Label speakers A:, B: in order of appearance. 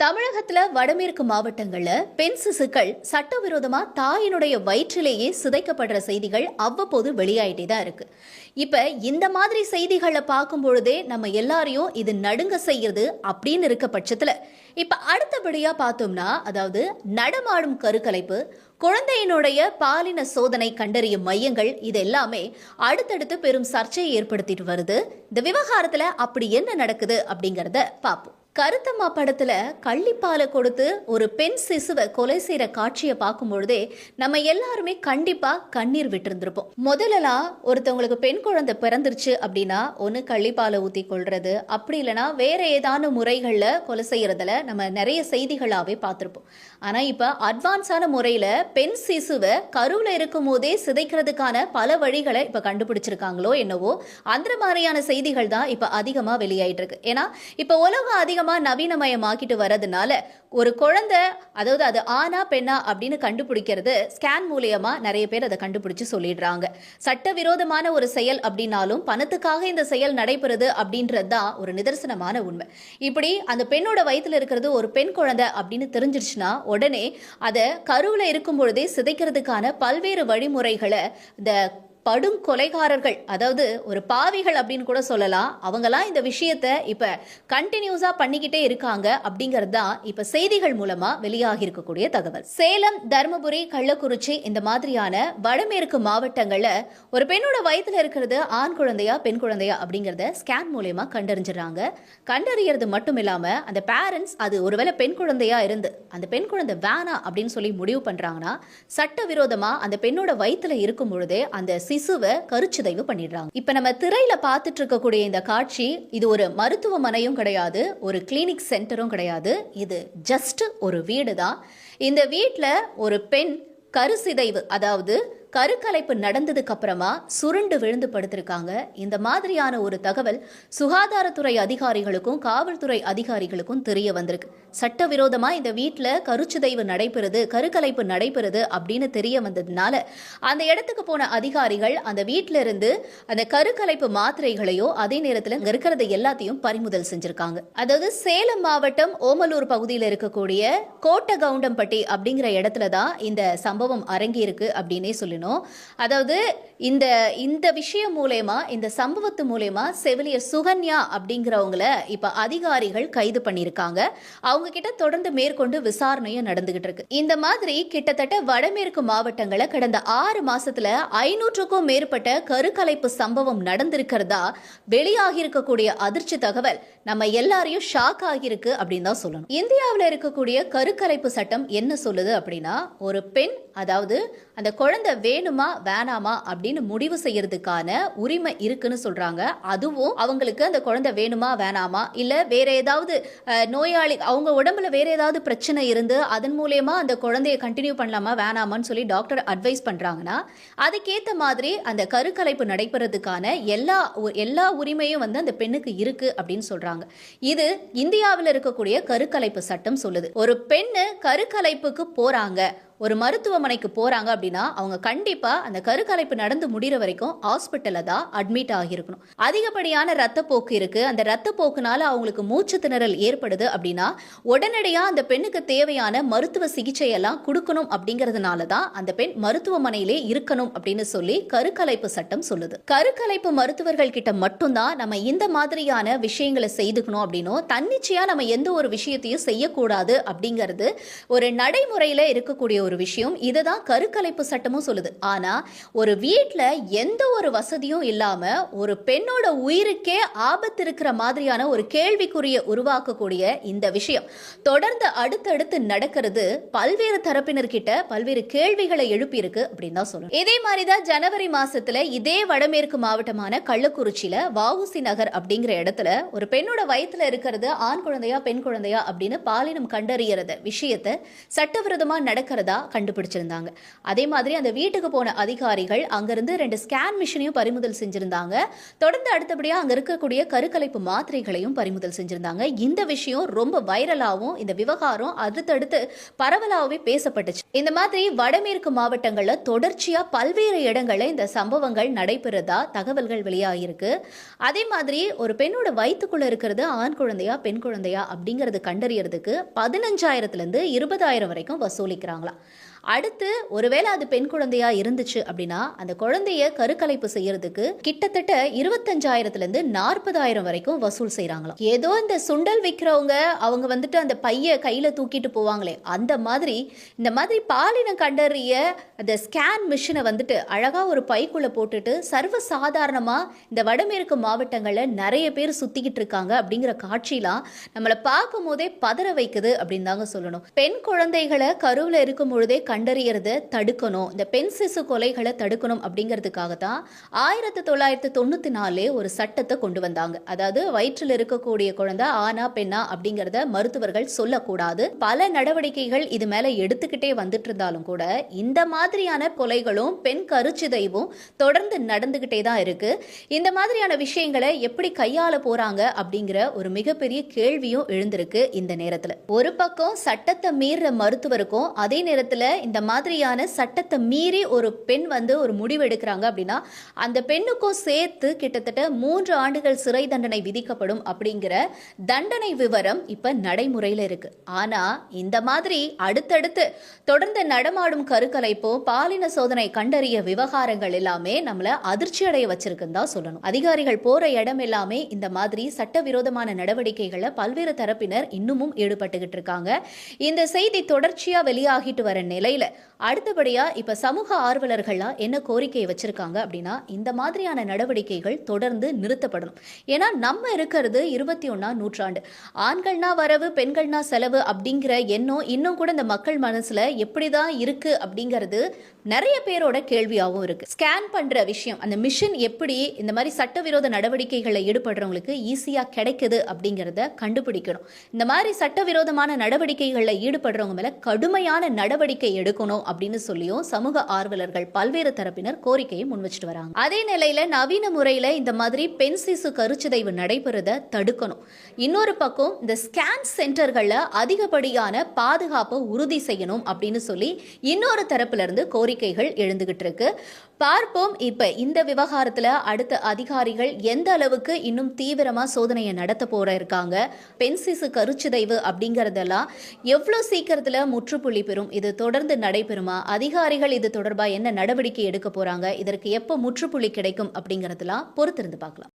A: தமிழகத்துல வடமேற்கு மாவட்டங்கள்ல பெண் சிசுக்கள் சட்டவிரோதமா தாயினுடைய வயிற்றிலேயே சிதைக்கப்படுற செய்திகள் அவ்வப்போது வெளியாயிட்டே தான் இருக்கு. இப்ப இந்த மாதிரி செய்திகளை பார்க்கும் பொழுதே நம்ம எல்லாரையும் இது நடுங்க செய்யுது அப்படின்னு இருக்க பட்சத்துல இப்ப அடுத்தபடியா பார்த்தோம்னா, அதாவது நடமாடும் கருக்கலைப்பு, குழந்தையினுடைய பாலின சோதனை கண்டறியும் மையங்கள், இது எல்லாமே அடுத்தடுத்து பெரும் சர்ச்சையை ஏற்படுத்திட்டு வருது. இந்த விவகாரத்துல அப்படி என்ன நடக்குது அப்படிங்கறத பார்ப்போம். கருத்தம்மா படத்துல கள்ளிப்பாலை கொடுத்து ஒரு பெண் சிசுவை கொலை செய்யற காட்சியை பார்க்கும் பொழுதே நம்ம எல்லாருமே கண்டிப்பா கண்ணீர் விட்டுருந்திருப்போம். முதலலாம் ஒருத்தவங்களுக்கு பெண் குழந்தை பிறந்துருச்சு அப்படின்னா ஒன்னு கள்ளிப்பாலை ஊத்தி கொள்றது, அப்படி இல்லைன்னா வேற ஏதான முறைகள்ல கொலை செய்யறதுல நம்ம நிறைய செய்திகளாவே பார்த்திருப்போம். ஆனா இப்ப அட்வான்ஸான முறையில பெண் சிசுவை கருவுல இருக்கும் போதே சிதைக்கிறதுக்கான பல வழிகளை இப்ப கண்டுபிடிச்சிருக்காங்களோ என்னவோ, அந்த மாதிரியான செய்திகள் தான் இப்ப அதிகமா வெளியாயிட்டு இருக்கு. ஏன்னா இப்ப உலகம் அதிகமா நவீனமயமாக்கிட்டு வரதுனால ஒரு குழந்தை, அதாவது அது ஆனா பெண்ணா அப்படின்னு கண்டுபிடிக்கிறது ஸ்கேன் மூலியமா நிறைய பேர் அதை கண்டுபிடிச்சு சொல்லிடுறாங்க. சட்டவிரோதமான ஒரு செயல் அப்படின்னாலும் பணத்துக்காக இந்த செயல் நடைபெறுது அப்படின்றது தான் ஒரு நிதர்சனமான உண்மை. இப்படி அந்த பெண்ணோட வயிற்றுல இருக்கிறது ஒரு பெண் குழந்தை அப்படின்னு தெரிஞ்சிருச்சுன்னா உடனே அதை கருவுல இருக்கும் பொழுதே சிதைக்கிறதுக்கான பல்வேறு வழிமுறைகளை இந்த படும் கொலைகாரர்கள், அதாவது ஒரு பாவிகள் அப்படின்னு கூட சொல்லலாம், அவங்களாம் இந்த விஷயத்தை இப்ப கண்டினியூஸா பண்ணிக்கிட்டே இருக்காங்க அப்படிங்கிறது தான் இப்ப செய்திகள் மூலமா வெளியாகி இருக்கக்கூடிய தகவல். சேலம், தருமபுரி, கள்ளக்குறிச்சி இந்த மாதிரியான வடமேற்கு மாவட்டங்கள்ல ஒரு பெண்ணோட வயிற்றுல இருக்கிறது ஆண் குழந்தையா பெண் குழந்தையா அப்படிங்கறத ஸ்கேன் மூலமா கண்டறிஞ்சிடறாங்க. கண்டறியறது மட்டும் இல்லாம அந்த பேரண்ட்ஸ் அது ஒருவேளை பெண் குழந்தையா இருந்து அந்த பெண் குழந்தை வேணா அப்படின்னு சொல்லி முடிவு பண்றாங்கன்னா சட்டவிரோதமா அந்த பெண்ணோட வயிற்றுல இருக்கும் பொழுதே அந்த சிசுவை கருச்சிதைவு பண்ணிடுறாங்க. இப்ப நம்ம திரையில பார்த்துட்டு இருக்கக்கூடிய இந்த காட்சி, இது ஒரு மருத்துவமனையும் கிடையாது, ஒரு கிளினிக் சென்டரும் கிடையாது, இது ஜஸ்ட் ஒரு வீடு தான். இந்த வீட்டுல ஒரு பெண் கருசிதைவு, அதாவது கருக்கலைப்பு நடந்ததுக்கு அப்புறமா சுருண்டு விழுந்து படுத்திருக்காங்க. இந்த மாதிரியான ஒரு தகவல் சுகாதாரத்துறை அதிகாரிகளுக்கும் காவல்துறை அதிகாரிகளுக்கும் தெரிய வந்திருக்கு. சட்டவிரோதமா இந்த வீட்டில் கருச்சிதைவு நடைபெறுது, கருக்கலைப்பு நடைபெறுது அப்படின்னு தெரிய வந்ததுனால அந்த இடத்துக்கு போன அதிகாரிகள் அந்த வீட்டில இருந்து அந்த கருக்கலைப்பு மாத்திரைகளையோ அதே நேரத்தில் இருக்கிறத எல்லாத்தையும் பறிமுதல் செஞ்சிருக்காங்க. அதாவது சேலம் மாவட்டம் ஓமலூர் பகுதியில் இருக்கக்கூடிய கோட்டகவுண்டம்பட்டி அப்படிங்கிற இடத்துல தான் இந்த சம்பவம் அரங்கி இருக்கு அப்படின்னே சொல்லணும். அதாவது இந்த விஷயம் மூலமா, இந்த சம்பவத்து மூலமா செவிலியர் சுகன்யா அப்படிங்கிறவங்கள இப்ப அதிகாரிகள் கைது பண்ணிருக்காங்க. அவங்க கிட்ட தொடர்ந்து மேற்கொண்டு விசாரணையும் நடந்துகிட்டு இருக்கு. இந்த மாதிரி கிட்டத்தட்ட வடமேற்கு மாவட்டங்களை கடந்த 6 மாசத்துல 500க்கும் மேற்பட்ட கருக்கலைப்பு சம்பவம் நடந்திருக்கிறதா வெளியாகி இருக்கக்கூடிய அதிர்ச்சி தகவல் நம்ம எல்லாரையும் ஷாக் ஆகியிருக்கு அப்படின்னு தான் சொல்லணும். இந்தியாவில் இருக்கக்கூடிய கருக்கலைப்பு சட்டம் என்ன சொல்லுது அப்படின்னா, ஒரு பெண், அதாவது அந்த குழந்தை வேணுமா வேணாமா அப்படின்னு முடிவு செய்யறதுக்கான உரிமை இருக்குன்னு சொல்றாங்க. அதுவும் அவங்களுக்கு அந்த குழந்தை வேணுமா வேணாமா, இல்ல வேற ஏதாவது நோயாளி அவங்க உடம்புல வேற ஏதாவது பிரச்சனை இருந்து அதன் மூலமா அந்த குழந்தைய கண்டினியூ பண்ணலாமா வேணாமான்னு சொல்லி டாக்டர் அட்வைஸ் பண்றாங்கன்னா அதுக்கேற்ற மாதிரி அந்த கருக்கலைப்பு நடைபெறதுக்கான எல்லா உரிமையும் அந்த பெண்ணுக்கு இருக்கு அப்படின்னு சொல்றாங்க. இது இந்தியாவில் இருக்கக்கூடிய கருக்கலைப்பு சட்டம் சொல்லுது. ஒரு பெண்ணு கருக்கலைப்புக்கு போறாங்க, ஒரு மருத்துவமனைக்கு போறாங்க அப்படின்னா அவங்க கண்டிப்பா அந்த கருக்கலைப்பு நடந்து முடிகிற வரைக்கும் ஹாஸ்பிட்டல்ல தான் அட்மிட் ஆகியிருக்கணும். அதிகப்படியான ரத்தப்போக்கு இருக்கு, அந்த ரத்தப்போக்குனால அவங்களுக்கு மூச்சு திணறல் ஏற்படுது அப்படின்னா உடனடியா அந்த பெண்ணுக்கு தேவையான மருத்துவ சிகிச்சை எல்லாம் கொடுக்கணும். அப்படிங்கிறதுனால தான் அந்த பெண் மருத்துவமனையிலே இருக்கணும் அப்படின்னு சொல்லி கருக்கலைப்பு சட்டம் சொல்லுது. கருக்கலைப்பு மருத்துவர்கள் கிட்ட மட்டும்தான் நம்ம இந்த மாதிரியான விஷயங்களை செய்துக்கணும் அப்படின்னும், தன்னிச்சையா நம்ம எந்த ஒரு விஷயத்தையும் செய்யக்கூடாது அப்படிங்கிறது ஒரு நடைமுறையில இருக்கக்கூடிய ஒரு விஷயம். இதுதான் கருக்கலைப்பு சட்டமும் சொல்லுது. ஆனா ஒரு வீட்ல எந்த ஒரு வசதியும் இல்லாம ஒரு பெண்ணோட உயிருக்கே ஆபத்து இருக்கிற மாதிரியான ஒரு கேள்விக்குரிய உருவாக்கக்கூடிய இந்த விஷயம் தொடர்ந்து அடுத்தடுத்து நடக்கிறது பல்வேறு தரப்பினர்கிட்ட பல்வேறு கேள்விகளை எழுப்பி இருக்கு அப்படின்னு தான் சொல்லணும். இதே மாதிரிதான் ஜனவரி மாசத்துல இதே வடமேற்கு மாவட்டமான கள்ளக்குறிச்சியில வஉசி நகர் அப்படிங்கிற இடத்துல ஒரு பெண்ணோட வயிற்றுல இருக்கிறது ஆண் குழந்தையா பெண் குழந்தையா அப்படின்னு பாலினம் கண்டறியறத விஷயத்தை சட்டவிரோதமா நடக்கிறதா இருக்கிறதா கண்டுபிடிச்சிருந்தாங்க. அதே மாதிரி அந்த வீட்டுக்கு போன அதிகாரிகள் அங்கிருந்து 2 ஸ்கேன் மிஷினையும் பறிமுதல் செஞ்சிருந்தாங்க. தொடர்ந்து அடுத்தபடியா அங்க இருக்கக்கூடிய கருக்கலைப்பு மாத்திரைகளையும் பறிமுதல் செஞ்சிருந்தாங்க. இந்த விஷயம் ரொம்ப வைரலாவும் இந்த விவகாரம் அடுத்தடுத்து பரவலாகவே பேசப்பட்டுச்சு. இந்த மாதிரி வடமேற்கு மாவட்டங்கள்ல தொடர்ச்சியா பல்வேறு இடங்கள்ல இந்த சம்பவங்கள் நடைபெறதா தகவல்கள் வெளியாகிருக்கு. அதே மாதிரி ஒரு பெண்ணோட வயிற்றுக்குள்ள இருக்கிறது ஆண் குழந்தையா பெண் குழந்தையா அப்படிங்கறது கண்டறியறதுக்கு 15,000 20,000 வரைக்கும் வசூலிக்கிறாங்களாம். அடுத்து ஒருவேளை அது பெண் குழந்தையா இருந்துச்சு அப்படின்னா அந்த குழந்தைய கருக்கலைப்பு செய்யறதுக்கு கிட்டத்தட்ட 25,000 40,000 வரைக்கும் வசூல் செய்யறாங்களாம். ஏதோ இந்த சுண்டல் விற்கிறவங்க அவங்க வந்துட்டு அந்த பைய கையில தூக்கிட்டு போவாங்களே அந்த மாதிரி இந்த மாதிரி பாலினம் கண்டறிய அந்த ஸ்கேன் மிஷினை வந்துட்டு அழகா ஒரு பைக்குள்ள போட்டுட்டு சர்வ சாதாரணமா இந்த வடமேற்கு மாவட்டங்கள்ல நிறைய பேர் சுத்திக்கிட்டு இருக்காங்க அப்படிங்கிற காட்சிலாம் நம்மளை பார்க்கும் போதே பதற வைக்குது அப்படின்னு தாங்க சொல்லணும். பெண் குழந்தைகளை கருவில் இருக்கும் பொழுதே கண்டறியறத தடுக்கணும், இந்த பெண் சிசு கொலைகளை தடுக்கணும் அப்படிங்கிறதுக்காக தான் 1994 ஒரு சட்டத்தை கொண்டு வந்தாங்க. அதாவது வயிற்றில் இருக்கக்கூடிய குழந்தை ஆனா பெண்ணா அப்படிங்கிறத மருத்துவர்கள் சொல்லக்கூடாது. பல நடவடிக்கைகள் இது மேல எடுத்துக்கிட்டே வந்துட்டு இருந்தாலும் கூட இந்த மாதிரியான கொலைகளும் பெண் கருச்சிதைவும் தொடர்ந்து நடந்துகிட்டே தான் இருக்கு. இந்த மாதிரியான விஷயங்களை எப்படி கையாள போறாங்க அப்படிங்கிற ஒரு மிகப்பெரிய கேள்வியும் எழுந்திருக்கு. இந்த நேரத்துல ஒரு பக்கம் சட்டத்தை மீற மருத்துவருக்கும் அதே நேரத்துல இந்த மாதிரியான சட்டத்தை மீறி ஒரு பெண் ஒரு முடிவு எடுக்கிறாங்க அப்படின்னா அந்த பெண்ணுக்கும் சேர்த்து கிட்டத்தட்ட 3 ஆண்டுகள் சிறை தண்டனை விதிக்கப்படும் அப்படிங்கிற தண்டனை விவரம் இப்ப நடைமுறையில் இருக்கு. ஆனா இந்த மாதிரி அடுத்தடுத்து தொடர்ந்து நடமாடும் கருக்கலைப்போ பாலின சோதனை கண்டறிய விவகாரங்கள் எல்லாமே நம்மள அதிர்ச்சி அடைய வச்சிருக்குன்னு தான் சொல்லணும். அதிகாரிகள் போற இடம் எல்லாமே இந்த மாதிரி சட்டவிரோதமான நடவடிக்கைகளை பல்வேறு தரப்பினர் இன்னமும் ஈடுபட்டுக்கிட்டு இருக்காங்க. இந்த செய்தி தொடர்ச்சியா வெளியாகிட்டு வர நிலையில அடுத்தபடியா இப்ப சமூக ஆர்வலர்கள்லாம் என்ன கோரிக்கையை வச்சிருக்காங்க அப்படின்னா இந்த மாதிரியான நடவடிக்கைகள் தொடர்ந்து நிறுத்தப்படணும். ஏன்னா நம்ம இருக்கிறது 21ஆம் நூற்றாண்டு. ஆண்கள்னா வரவு பெண்கள்னா செலவு அப்படிங்கிற எண்ணம் இன்னும் கூட இந்த மக்கள் மனசுல எப்படிதான் இருக்கு அப்படிங்கிறது நிறைய பேரோட கேள்வியாகவும் இருக்கு. ஸ்கேன் பண்ற விஷயம் அந்த மிஷின் எப்படி இந்த மாதிரி சட்டவிரோத நடவடிக்கைகளில் ஈடுபடுறவங்களுக்கு ஈஸியா கிடைக்குது அப்படிங்கிறத கண்டுபிடிக்கணும். இந்த மாதிரி சட்டவிரோதமான நடவடிக்கைகளில் ஈடுபடுறவங்க மேல கடுமையான நடவடிக்கை எடுக்கணும் அப்படின்னு சொல்லியும் சமூக ஆர்வலர்கள் பல்வேறு தரப்பினர் கோரிக்கையை முன்வச்சிட்டு வராங்க. அதே நிலையில நவீன முறையில இந்த மாதிரி பெண் சிசு கருச்சிதைவு நடைபெறத தடுக்கணும். இன்னொரு பக்கம் இந்த ஸ்கேன் சென்டர்கள்ல அதிகப்படியான பாதுகாப்பை உறுதி செய்யணும் அப்படின்னு சொல்லி இன்னொரு தரப்புல இருந்து கோரிக்கைகள் எழுந்துகிட்டு இருக்கு. பார்ப்போம் இப்ப இந்த விவகாரத்துல அடுத்த அதிகாரிகள் எந்த அளவுக்கு இன்னும் தீவிரமா சோதனையை நடத்த போற இருக்காங்க. பெண் சிசு கருச்சிதைவு அப்படிங்கறதெல்லாம் எவ்வளவு சீக்கிரத்துல முற்றுப்புள்ளி பெறும், இது தொடர்ந்து நடைபெறுமா, அதிகாரிகள் இது தொடர்பா என்ன நடவடிக்கை எடுக்க போறாங்க, இதற்கு எப்போ முற்றுப்புள்ளி கிடைக்கும் அப்படிங்கறதெல்லாம் பொறுத்திருந்து பார்க்கலாம்.